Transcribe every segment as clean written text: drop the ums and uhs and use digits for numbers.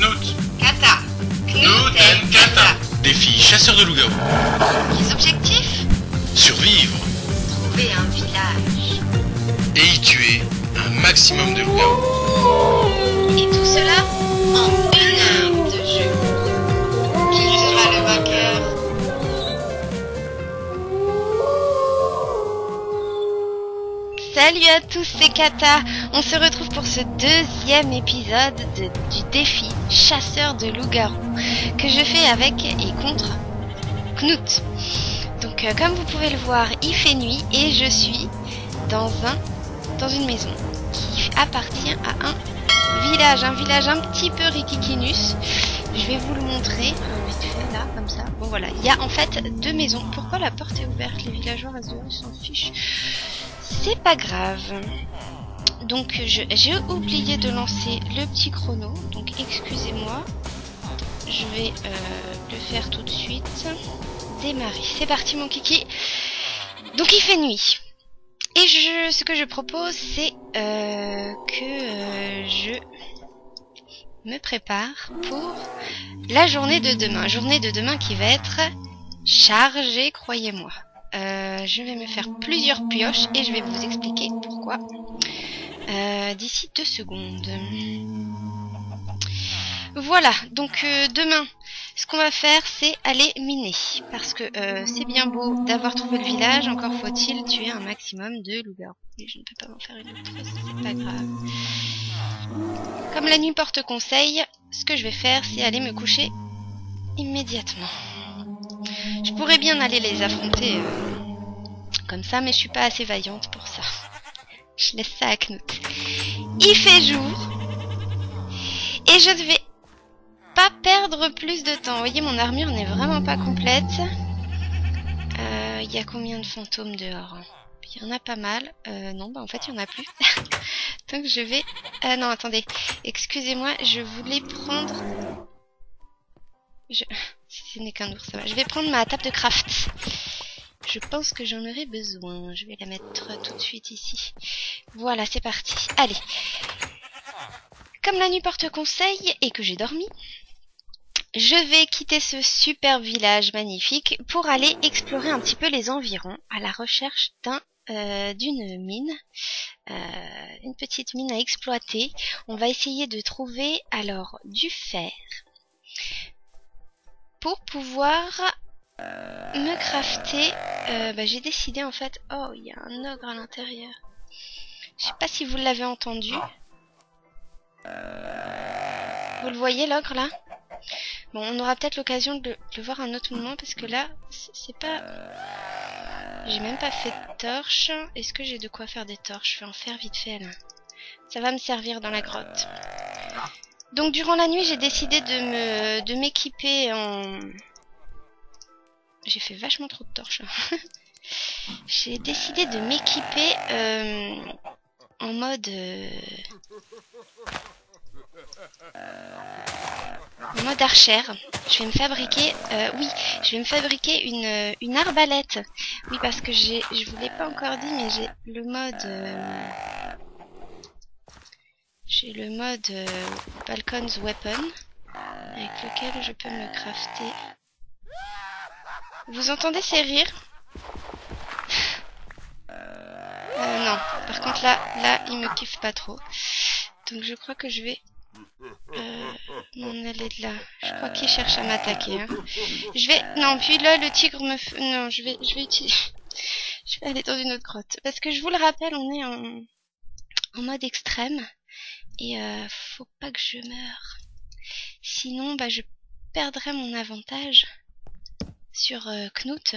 Knut. Kata. Knut and Kata. Défi chasseur de loup-garou. Les objectifs? Survivre Trouver un village. et y tuer un maximum de loups-garous. Et tout cela en 1 heure de jeu. Qui sera le vainqueur? Salut à tous, c'est Kata. On se retrouve pour ce 2e épisode du défi chasseur de loups-garous que je fais avec et contre Knut. Donc comme vous pouvez le voir, il fait nuit et je suis dans une maison qui appartient à un village un petit peu rikikinus. Je vais vous le montrer vite fait là, comme ça. Bon voilà, il y a en fait 2 maisons. Pourquoi la porte est ouverte? Les villageois restent dehors, ils s'en fichent. C'est pas grave. Donc j'ai oublié de lancer le petit chrono, donc excusez-moi. Je vais le faire tout de suite. Démarrer. C'est parti mon kiki. Donc il fait nuit. Et ce que je propose, c'est que je me prépare pour la journée de demain. Journée de demain qui va être chargée, croyez-moi. Je vais me faire plusieurs pioches et je vais vous expliquer pourquoi d'ici 2 secondes. Voilà, donc demain, ce qu'on va faire, c'est aller miner. Parce que c'est bien beau d'avoir trouvé le village, encore faut-il tuer un maximum de loups-garous. Et je ne peux pas en faire une autre, c'est pas grave. Comme la nuit porte conseil, ce que je vais faire, c'est aller me coucher immédiatement. Je pourrais bien aller les affronter comme ça, mais je suis pas assez vaillante pour ça. Je laisse ça à Knut. Il fait jour. Et je ne vais pas perdre plus de temps. Vous voyez, mon armure n'est vraiment pas complète. Il y a combien de fantômes dehors? Il y en a pas mal. Non, bah en fait, il n'y en a plus. Donc je vais... non, attendez. Excusez-moi, je voulais prendre... Ce n'est qu'un ours, ça va. Je vais prendre ma table de craft. Je pense que j'en aurai besoin. Je vais la mettre tout de suite ici. Voilà, c'est parti. Allez. Comme la nuit porte conseil et que j'ai dormi, je vais quitter ce super village magnifique pour aller explorer un petit peu les environs à la recherche d'une mine. Une petite mine à exploiter. On va essayer de trouver alors du fer pour pouvoir me crafter. J'ai décidé en fait... Oh, il y a un ogre à l'intérieur. Je sais pas si vous l'avez entendu. Vous le voyez l'ogre là? Bon, on aura peut-être l'occasion de le voir à un autre moment parce que là, c'est pas... J'ai même pas fait de torche. Est-ce que j'ai de quoi faire des torches? Je vais en faire vite fait là. Ça va me servir dans la grotte. Donc durant la nuit, j'ai décidé de m'équiper en... J'ai fait vachement trop de torches. J'ai décidé de m'équiper en mode... en mode archère. Je vais me fabriquer... oui, je vais me fabriquer une arbalète. Oui, parce que je vous l'ai pas encore dit, mais j'ai le mode... j'ai le mode Balcon's Weapon, avec lequel je peux me crafter... Vous entendez ces rires? Non, par contre là, il me kiffe pas trop. Donc je crois que je vais m'en aller de là. Je crois qu'il cherche à m'attaquer. Hein. Je vais... Non, puis là, le tigre me... Non, je vais utiliser... Je vais aller dans une autre grotte. Parce que je vous le rappelle, on est en mode extrême. Et faut pas que je meure. Sinon, je perdrai mon avantage sur Knut.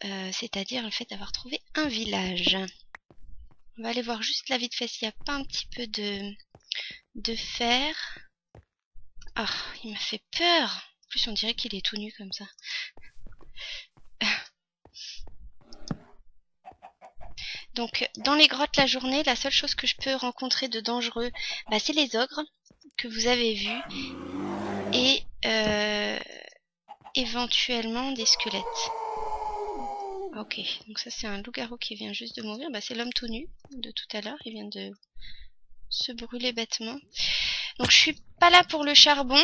C'est-à-dire le fait d'avoir trouvé un village. On va aller voir juste là vite fait s'il n'y a pas un petit peu de fer. Ah, il m'a fait peur. En plus, on dirait qu'il est tout nu comme ça. Donc, dans les grottes la journée, la seule chose que je peux rencontrer de dangereux, c'est les ogres que vous avez vus. Et éventuellement des squelettes. Ok, donc ça c'est un loup-garou qui vient juste de mourir. C'est l'homme tout nu de tout à l'heure. Il vient de se brûler bêtement. Donc je suis pas là pour le charbon.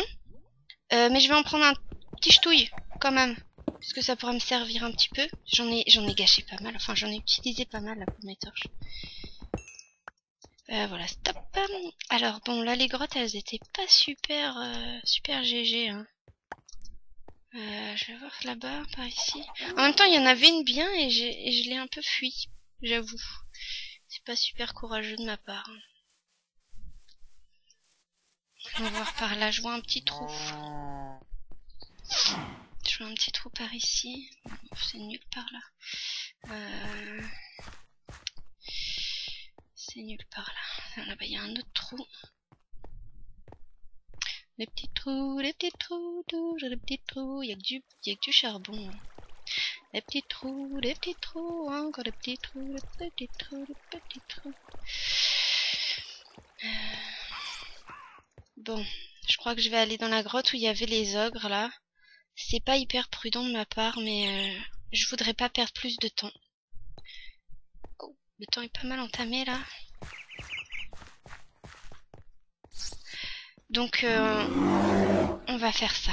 Mais je vais en prendre un petit ch'touille quand même. Parce que ça pourrait me servir un petit peu. J'en ai gâché pas mal. Enfin, j'en ai utilisé pas mal là pour mes torches. Voilà, stop. Alors bon, là les grottes, elles étaient pas super super GG. Hein. Je vais voir là-bas, par ici. En même temps, il y en avait une bien et je l'ai un peu fui, j'avoue. C'est pas super courageux de ma part. On va voir par là, je vois un petit trou. Je vois un petit trou par ici. C'est nul par là. C'est nul par là. Là-bas, il y a un autre trou. Les petits trous, toujours les petits trous. Il y a que du charbon. Hein. Les petits trous, encore les petits trous, les petits trous, les petits trous. Bon, je crois que je vais aller dans la grotte où il y avait les ogres là. C'est pas hyper prudent de ma part, mais je voudrais pas perdre plus de temps. Oh, le temps est pas mal entamé là. Donc on va faire ça.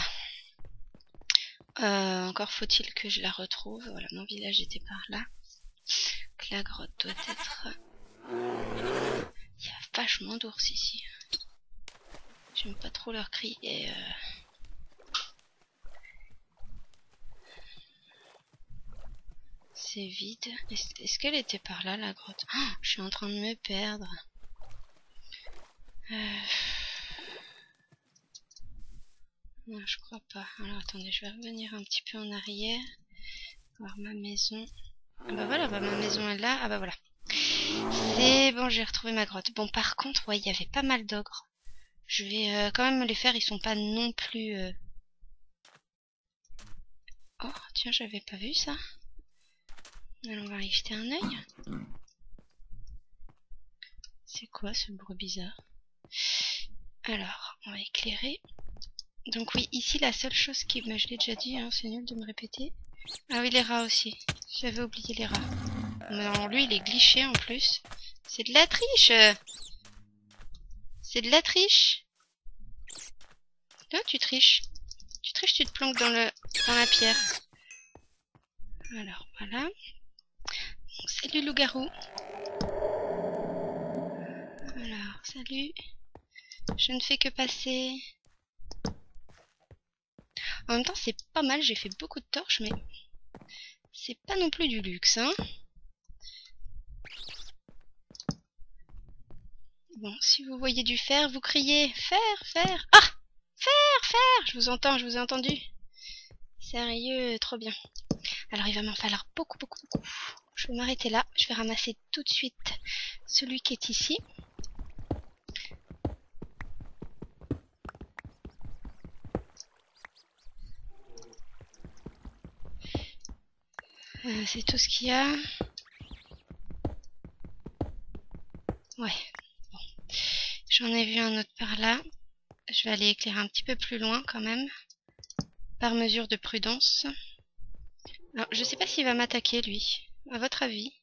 Encore faut-il que je la retrouve. Voilà, mon village était par là. Donc, la grotte doit être... Il y a vachement d'ours ici. J'aime pas trop leur cri et... C'est vide. Est-ce qu'elle était par là, la grotte? Oh, je suis en train de me perdre. Non, je crois pas. Alors, attendez, je vais revenir un petit peu en arrière. Voir ma maison. Ah bah voilà, bah ma maison est là. Ah bah voilà. C'est bon, j'ai retrouvé ma grotte. Bon, par contre, ouais, il y avait pas mal d'ogres. Je vais quand même me les faire. Ils sont pas non plus... Oh, tiens, j'avais pas vu ça. Alors, on va y jeter un œil. C'est quoi ce bruit bizarre? Alors, on va éclairer. Donc oui, ici, la seule chose qui... Bah, je l'ai déjà dit, hein, c'est nul de me répéter. Ah oui, les rats aussi. J'avais oublié les rats. Non, lui, il est glitché en plus. C'est de la triche. C'est de la triche. Là, tu triches. Tu triches, tu te planques dans la pierre. Alors, voilà. Salut, loup-garou. Alors, salut. Je ne fais que passer. En même temps, c'est pas mal. J'ai fait beaucoup de torches, mais c'est pas non plus du luxe, hein. Bon, si vous voyez du fer, vous criez fer, fer. Ah, fer, fer. Je vous entends, je vous ai entendu. Sérieux, trop bien. Alors, il va m'en falloir beaucoup, beaucoup, beaucoup. Je vais m'arrêter là. Je vais ramasser tout de suite celui qui est ici. C'est tout ce qu'il y a. Ouais. Bon. J'en ai vu un autre par là. Je vais aller éclairer un petit peu plus loin quand même. Par mesure de prudence. Alors, je sais pas s'il va m'attaquer lui. À votre avis?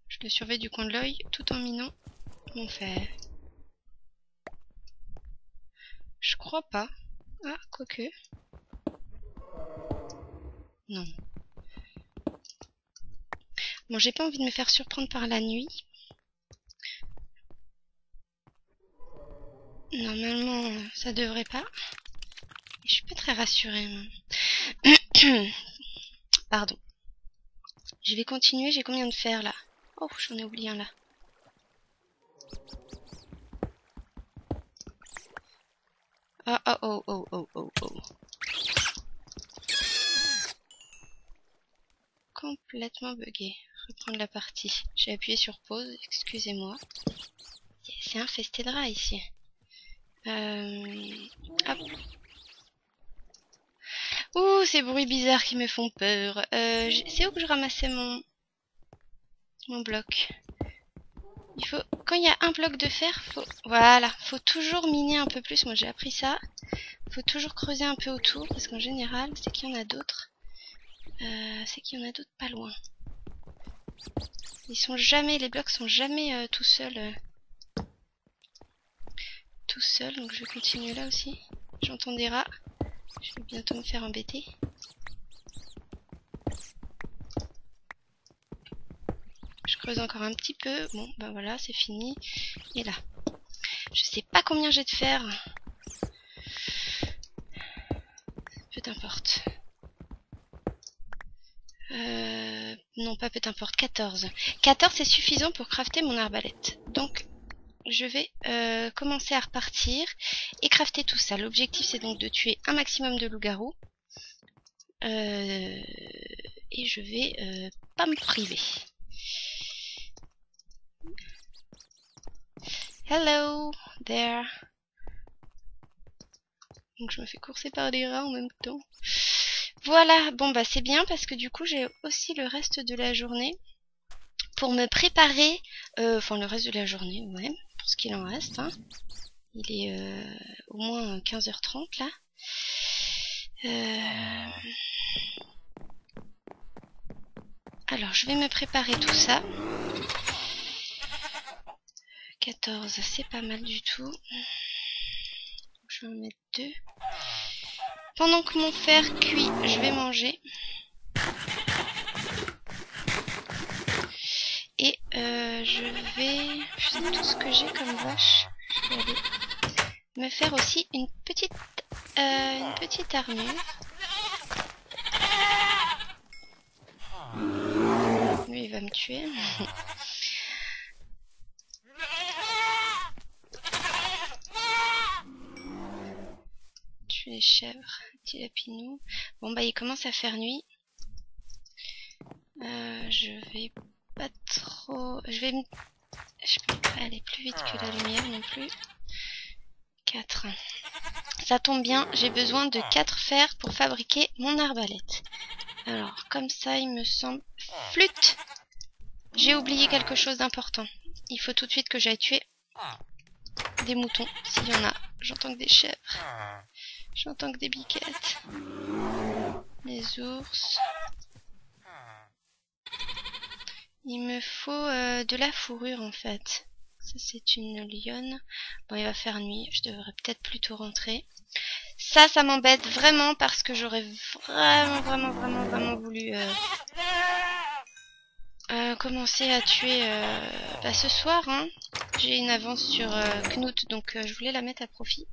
Je le surveille du coin de l'œil tout en minant mon fer. Je crois pas. Ah, quoique. Non. Bon, j'ai pas envie de me faire surprendre par la nuit. Normalement, ça devrait pas. Je suis pas très rassurée. Pardon. Je vais continuer. J'ai combien de fer là? Oh, j'en ai oublié un là. Ah, oh, oh, oh, oh, oh, oh. Complètement bugué. Reprendre la partie. J'ai appuyé sur pause, excusez-moi. C'est infesté de rats ici. Hop. Ouh, ces bruits bizarres qui me font peur. C'est où que je ramassais mon bloc? Il faut, quand il y a un bloc de fer, faut toujours miner un peu plus. Moi j'ai appris ça. Faut toujours creuser un peu autour parce qu'en général, c'est qu'il y en a d'autres. Pas loin. Les blocs sont jamais tout seuls. tout seul, donc je vais continuer là aussi. J'entends des rats. Je vais bientôt me faire embêter. Je creuse encore un petit peu. Bon, bah voilà, c'est fini. Et là. Je sais pas combien j'ai de fer. Peu importe. Non, pas peu importe. 14. 14, c'est suffisant pour crafter mon arbalète. Donc, je vais commencer à repartir et crafter tout ça. L'objectif, c'est donc de tuer un maximum de loups-garous. Et je vais pas me priver. Hello there. Donc je me fais courser par des rats en même temps. Voilà, bon bah c'est bien parce que du coup j'ai aussi le reste de la journée pour me préparer. Enfin le reste de la journée, ouais, pour ce qu'il en reste. Hein. Il est au moins 15h30 là. Alors je vais me préparer tout ça. 14, c'est pas mal du tout. Je vais en mettre 2. Pendant que mon fer cuit, je vais manger. Et je vais tout ce que j'ai comme vache. Je vais aller me faire aussi une petite armure. Lui, il va me tuer. Les chèvres, petit lapinou. Bon bah il commence à faire nuit. Je vais pas trop... Je peux pas aller plus vite que la lumière non plus. 4. Ça tombe bien, j'ai besoin de 4 fers pour fabriquer mon arbalète. Alors comme ça il me semble... Flûte! J'ai oublié quelque chose d'important. Il faut tout de suite que j'aille tuer des moutons, s'il y en a. J'entends que des chèvres. J'entends que des biquettes. Les ours. Il me faut de la fourrure en fait. Ça c'est une lionne. Bon il va faire nuit. Je devrais peut-être plutôt rentrer. Ça m'embête vraiment parce que j'aurais vraiment voulu commencer à tuer ce soir. Hein. J'ai une avance sur Knut donc je voulais la mettre à profit.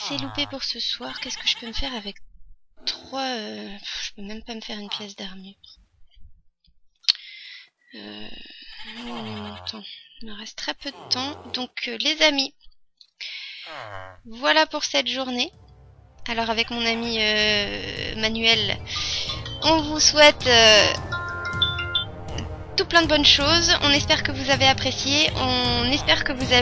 C'est loupé pour ce soir. Qu'est-ce que je peux me faire avec 3 je peux même pas me faire une pièce d'armure. On est mon temps. Il me reste très peu de temps. Donc les amis, voilà pour cette journée. Alors avec mon ami Manuel, on vous souhaite tout plein de bonnes choses. On espère que vous avez apprécié. On espère que vous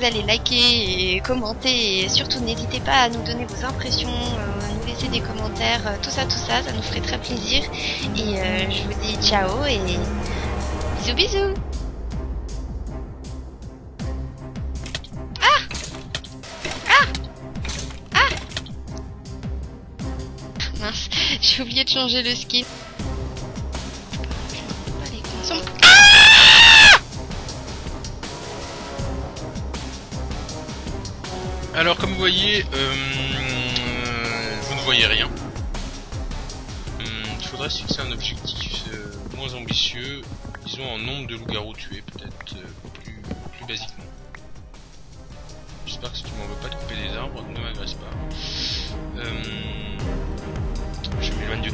allez liker et commenter. Et surtout n'hésitez pas à nous donner vos impressions, à nous laisser des commentaires, tout ça, ça nous ferait très plaisir. Et je vous dis ciao et bisous. Mince, j'ai oublié de changer le ski. Alors comme vous voyez, vous ne voyez rien. Il faudrait se fixer un objectif moins ambitieux, disons en nombre de loups-garous tués, peut-être plus basiquement. J'espère que si tu m'en veux pas de couper des arbres, ne m'agresse pas. Je m'éloigne du...